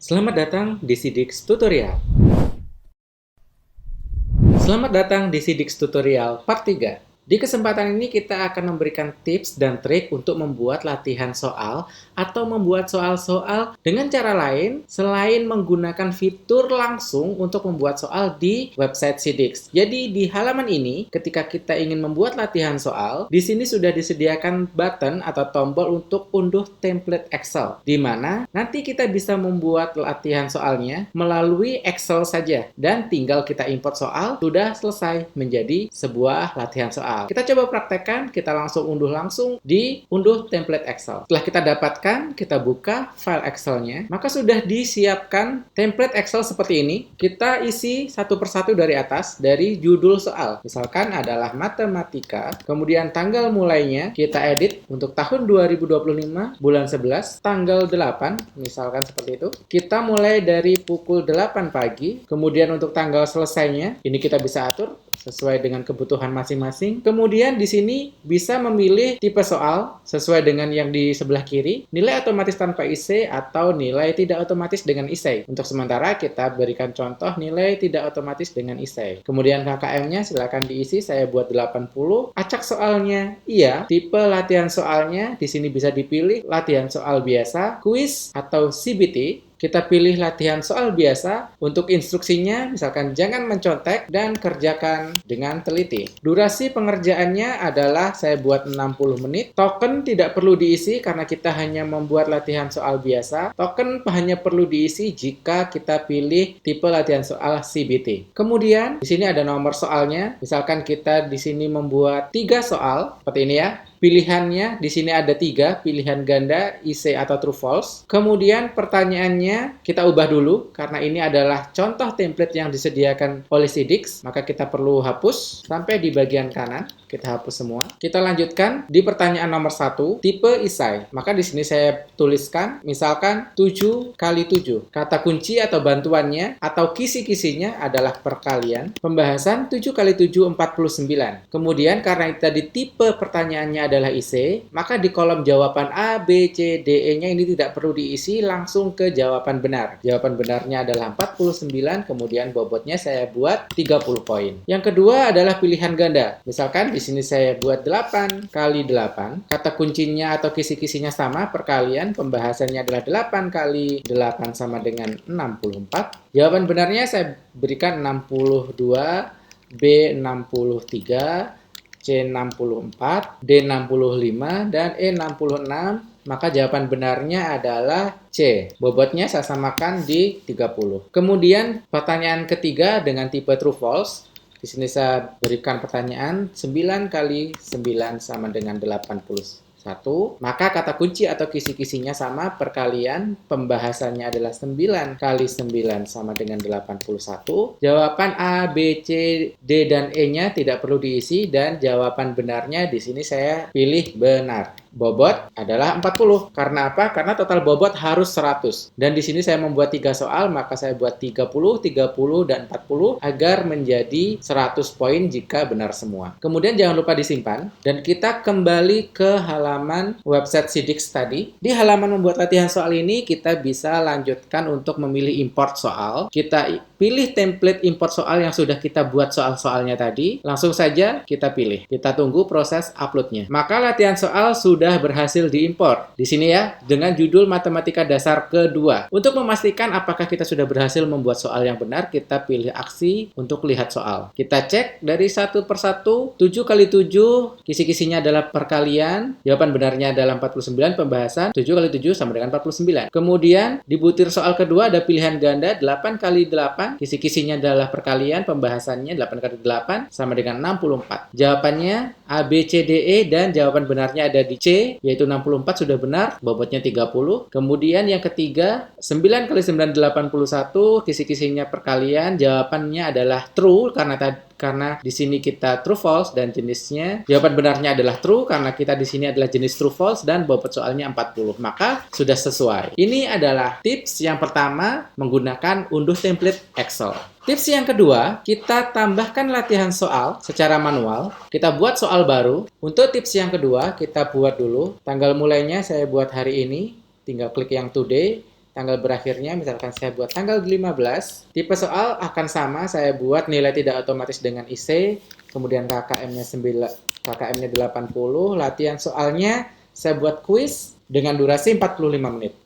Selamat datang di Sidix Tutorial. Selamat datang di Sidix Tutorial Part 3. Di kesempatan ini kita akan memberikan tips dan trik untuk membuat latihan soal atau membuat soal-soal dengan cara lain selain menggunakan fitur langsung untuk membuat soal di website Sidix. Jadi di halaman ini ketika kita ingin membuat latihan soal, di sini sudah disediakan button atau tombol untuk unduh template Excel, di mana nanti kita bisa membuat latihan soalnya melalui Excel saja dan tinggal kita import soal, sudah selesai menjadi sebuah latihan soal. Kita coba praktekkan, kita langsung unduh di unduh template Excel. Setelah kita dapatkan, kita buka file Excel-nya, maka sudah disiapkan template Excel seperti ini. Kita isi satu persatu dari atas, dari judul soal. Misalkan adalah matematika, kemudian tanggal mulainya kita edit untuk tahun 2025, bulan 11, tanggal 8, misalkan seperti itu. Kita mulai dari pukul 8 pagi, kemudian untuk tanggal selesainya, ini kita bisa atur sesuai dengan kebutuhan masing-masing. Kemudian di sini bisa memilih tipe soal sesuai dengan yang di sebelah kiri, nilai otomatis tanpa IC atau nilai tidak otomatis dengan IC. Untuk sementara kita berikan contoh nilai tidak otomatis dengan IC. Kemudian KKM-nya silakan diisi, saya buat 80. Acak soalnya iya, tipe latihan soalnya di sini bisa dipilih latihan soal biasa, kuis atau CBT. Kita pilih latihan soal biasa. Untuk instruksinya, misalkan jangan mencontek dan kerjakan dengan teliti. Durasi pengerjaannya adalah saya buat 60 menit. Token tidak perlu diisi karena kita hanya membuat latihan soal biasa. Token hanya perlu diisi jika kita pilih tipe latihan soal CBT. Kemudian, di sini ada nomor soalnya. Misalkan kita di sini membuat 3 soal, seperti ini ya. Pilihannya di sini ada 3, pilihan ganda, IC atau true false. Kemudian pertanyaannya kita ubah dulu karena ini adalah contoh template yang disediakan oleh Sidix, maka kita perlu hapus sampai di bagian kanan. Kita hapus semua. Kita lanjutkan di pertanyaan nomor 1, tipe isai. Maka di sini saya tuliskan misalkan 7 kali 7. Kata kunci atau bantuannya atau kisi-kisinya adalah perkalian. Pembahasan 7 kali 7 49. Kemudian karena tadi tipe pertanyaannya adalah IC, maka di kolom jawaban A, B, C, D, E-nya ini tidak perlu diisi, langsung ke jawaban benar. Jawaban benarnya adalah 49, kemudian bobotnya saya buat 30 poin. Yang kedua adalah pilihan ganda. Misalkan di sini saya buat 8 kali 8. Kata kuncinya atau kisi-kisinya sama, perkalian. Pembahasannya adalah 8 kali 8 sama dengan 64. Jawaban benarnya saya berikan 62, B 63, C64, D65, dan E66, maka jawaban benarnya adalah C. Bobotnya saya samakan di 30. Kemudian pertanyaan ketiga dengan tipe true false. Di sini saya berikan pertanyaan 9 kali 9 sama dengan 81. Maka kata kunci atau kisi-kisinya sama, perkalian. Pembahasannya adalah 9 kali 9 sama dengan 81. Jawaban A, B, C, D, dan E-nya tidak perlu diisi dan jawaban benarnya di sini saya pilih benar. Bobot adalah 40. Karena apa? Karena total bobot harus 100. Dan di sini saya membuat 3 soal, maka saya buat 30, 30, dan 40 agar menjadi 100 poin jika benar semua. Kemudian jangan lupa disimpan dan kita kembali ke halaman website Sidix tadi. Di halaman membuat latihan soal ini kita bisa lanjutkan untuk memilih import soal. Kita pilih template import soal yang sudah kita buat soal-soalnya tadi. Langsung saja kita pilih. Kita tunggu proses uploadnya. Maka latihan soal sudah berhasil diimpor. Di sini ya, dengan judul Matematika Dasar kedua. Untuk memastikan apakah kita sudah berhasil membuat soal yang benar, kita pilih aksi untuk lihat soal. Kita cek dari satu persatu. 7 kali 7, kisi-kisinya adalah perkalian. Jawaban benarnya adalah 49, pembahasan 7 kali 7 sama dengan 49. Kemudian, di butir soal kedua ada pilihan ganda 8 kali 8. Kisi-kisinya adalah perkalian, pembahasannya 8 kali 8 sama dengan 64. Jawabannya A, B, C, D, E, dan jawaban benarnya ada di C, yaitu 64 sudah benar, bobotnya 30. Kemudian yang ketiga, 9 kali 9, 81, kisi-kisinya perkalian, jawabannya adalah true, karena di sini kita true false dan jenisnya. Jawaban benarnya adalah true, karena kita di sini adalah jenis true false dan bobot soalnya 40. Maka sudah sesuai. Ini adalah tips yang pertama menggunakan unduh template Excel. Tips yang kedua, kita tambahkan latihan soal secara manual. Kita buat soal baru. Untuk tips yang kedua, kita buat dulu. Tanggal mulainya saya buat hari ini. Tinggal klik yang today. tanggal berakhirnya, misalkan saya buat tanggal 15, tipe soal akan sama, saya buat nilai tidak otomatis dengan IC, kemudian KKM-nya 80, latihan soalnya saya buat kuis dengan durasi 45 menit.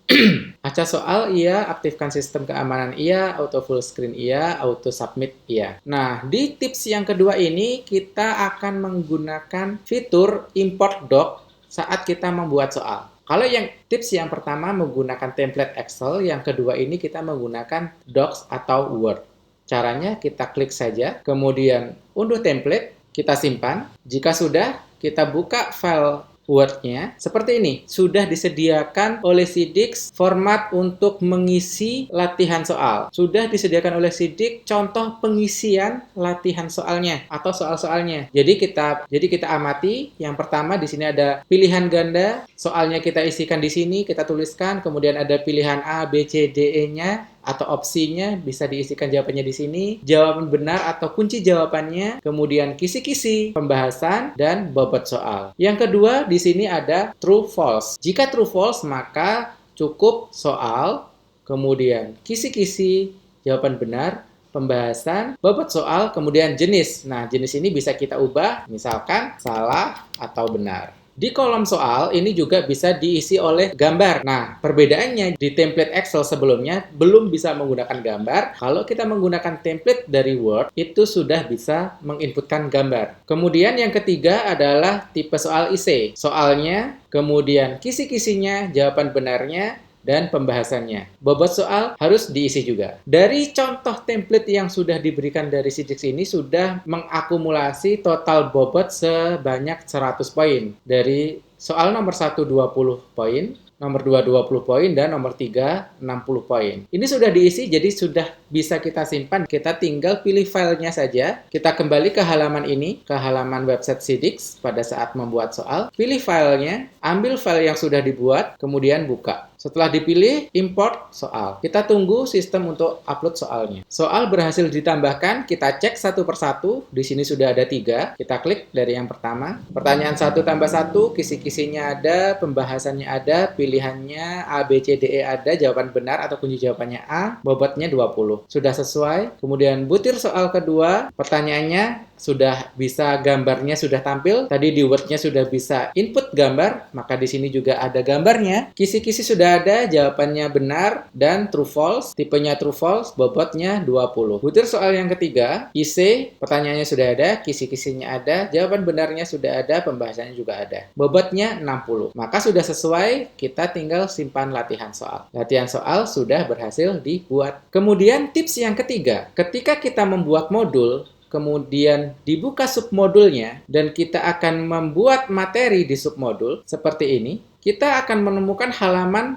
Acah soal iya, aktifkan sistem keamanan iya, auto full screen iya, auto submit iya. Nah, di tips yang kedua ini kita akan menggunakan fitur import doc saat kita membuat soal. Kalau yang tips yang pertama menggunakan template Excel, yang kedua ini kita menggunakan Docs atau Word. Caranya kita klik saja, kemudian unduh template, kita simpan. Jika sudah, kita buka file Word-nya. Seperti ini, sudah disediakan oleh Siddix format untuk mengisi latihan soal. Sudah disediakan oleh Siddix contoh pengisian latihan soalnya atau soal-soalnya. Jadi kita amati. Yang pertama di sini ada pilihan ganda, soalnya kita isikan di sini, kita tuliskan, kemudian ada pilihan A, B, C, D, E-nya atau opsinya bisa diisikan jawabannya di sini, jawaban benar atau kunci jawabannya, kemudian kisi-kisi, pembahasan, dan bobot soal. Yang kedua, di sini ada true false. Jika true false, maka cukup soal, kemudian kisi-kisi, jawaban benar, pembahasan, bobot soal, kemudian jenis. Nah, jenis ini bisa kita ubah, misalkan salah atau benar. Di kolom soal ini juga bisa diisi oleh gambar. Nah, perbedaannya di template Excel sebelumnya belum bisa menggunakan gambar. Kalau kita menggunakan template dari Word, itu sudah bisa menginputkan gambar. Kemudian yang ketiga adalah tipe soal IC. Soalnya, kemudian kisi-kisinya, jawaban benarnya, dan pembahasannya. Bobot soal harus diisi juga. Dari contoh template yang sudah diberikan dari Siddix ini sudah mengakumulasi total bobot sebanyak 100 poin. Dari soal nomor 1 20 poin, nomor 2 20 poin, dan nomor 3 60 poin. Ini sudah diisi, jadi sudah bisa kita simpan. Kita tinggal pilih filenya saja. Kita kembali ke halaman ini, ke halaman website Siddix pada saat membuat soal. Pilih filenya, ambil file yang sudah dibuat, kemudian buka. Setelah dipilih, import soal. Kita tunggu sistem untuk upload soalnya. Soal berhasil ditambahkan, kita cek satu persatu. Di sini sudah ada 3. Kita klik dari yang pertama. Pertanyaan 1 tambah 1, kisi-kisinya ada, pembahasannya ada, pilihannya A, B, C, D, E ada, jawaban benar atau kunci jawabannya A, bobotnya 20. Sudah sesuai. Kemudian butir soal kedua, pertanyaannya sudah bisa, gambarnya sudah tampil. Tadi di Word-nya sudah bisa input gambar, maka di sini juga ada gambarnya. Kisi-kisi sudah ada, jawabannya benar dan true false. Tipenya true false, bobotnya 20. Butir soal yang ketiga, IC, pertanyaannya sudah ada, kisi-kisinya ada, jawaban benarnya sudah ada, pembahasannya juga ada. Bobotnya 60. Maka sudah sesuai, kita tinggal simpan latihan soal. Latihan soal sudah berhasil dibuat. Kemudian tips yang ketiga, ketika kita membuat modul, kemudian dibuka submodulnya, dan kita akan membuat materi di submodul seperti ini, kita akan menemukan halaman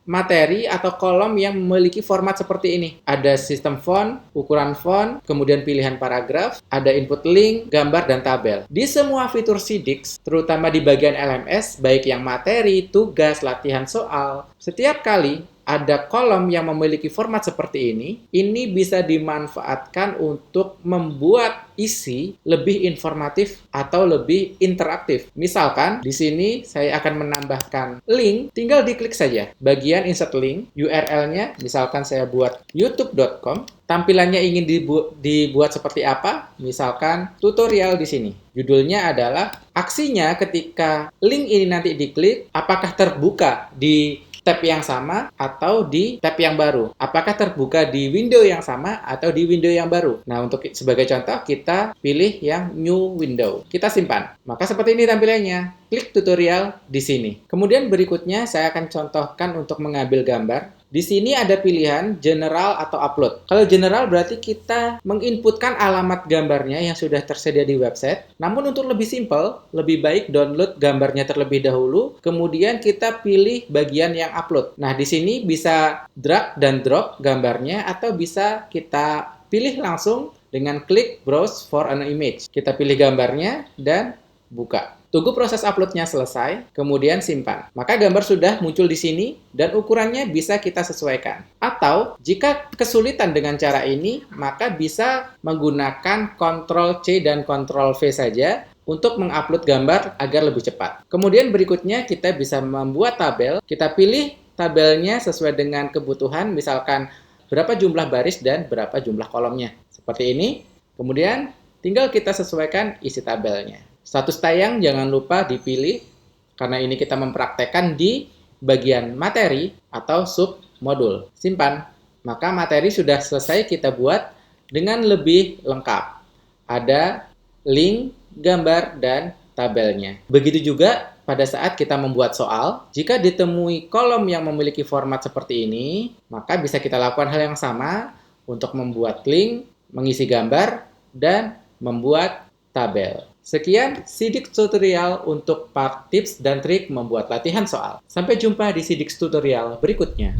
materi atau kolom yang memiliki format seperti ini. Ada sistem font, ukuran font, kemudian pilihan paragraf, ada input link, gambar, dan tabel. Di semua fitur Siddix, terutama di bagian LMS, baik yang materi, tugas, latihan soal, setiap kali ada kolom yang memiliki format seperti ini bisa dimanfaatkan untuk membuat isi lebih informatif atau lebih interaktif. Misalkan, di sini saya akan menambahkan link, tinggal diklik saja. Bagian insert link, URL-nya, misalkan saya buat youtube.com, tampilannya ingin dibuat seperti apa? Misalkan tutorial di sini. Judulnya adalah, aksinya ketika link ini nanti diklik, apakah terbuka di tab yang sama atau di tab yang baru. Apakah terbuka di window yang sama atau di window yang baru. Nah, untuk sebagai contoh, kita pilih yang new window. Kita simpan. Maka seperti ini tampilannya. Klik tutorial di sini. Kemudian berikutnya saya akan contohkan untuk mengambil gambar. Di sini ada pilihan general atau upload. Kalau general berarti kita menginputkan alamat gambarnya yang sudah tersedia di website. Namun untuk lebih simpel, lebih baik download gambarnya terlebih dahulu, kemudian kita pilih bagian yang upload. Nah, di sini bisa drag dan drop gambarnya atau bisa kita pilih langsung dengan klik browse for an image. Kita pilih gambarnya dan buka. Tunggu proses uploadnya selesai, kemudian simpan. Maka gambar sudah muncul di sini dan ukurannya bisa kita sesuaikan. Atau jika kesulitan dengan cara ini, maka bisa menggunakan Ctrl+C dan Ctrl+V saja untuk mengupload gambar agar lebih cepat. Kemudian berikutnya kita bisa membuat tabel. Kita pilih tabelnya sesuai dengan kebutuhan, misalkan berapa jumlah baris dan berapa jumlah kolomnya. Seperti ini. Kemudian tinggal kita sesuaikan isi tabelnya. Status tayang jangan lupa dipilih, karena ini kita mempraktekkan di bagian materi atau submodul. Simpan. Maka materi sudah selesai kita buat dengan lebih lengkap. Ada link, gambar, dan tabelnya. Begitu juga pada saat kita membuat soal, jika ditemui kolom yang memiliki format seperti ini, maka bisa kita lakukan hal yang sama untuk membuat link, mengisi gambar, dan membuat tabel. Sekian Sidik Tutorial untuk part tips dan trik membuat latihan soal. Sampai jumpa di Sidik Tutorial berikutnya.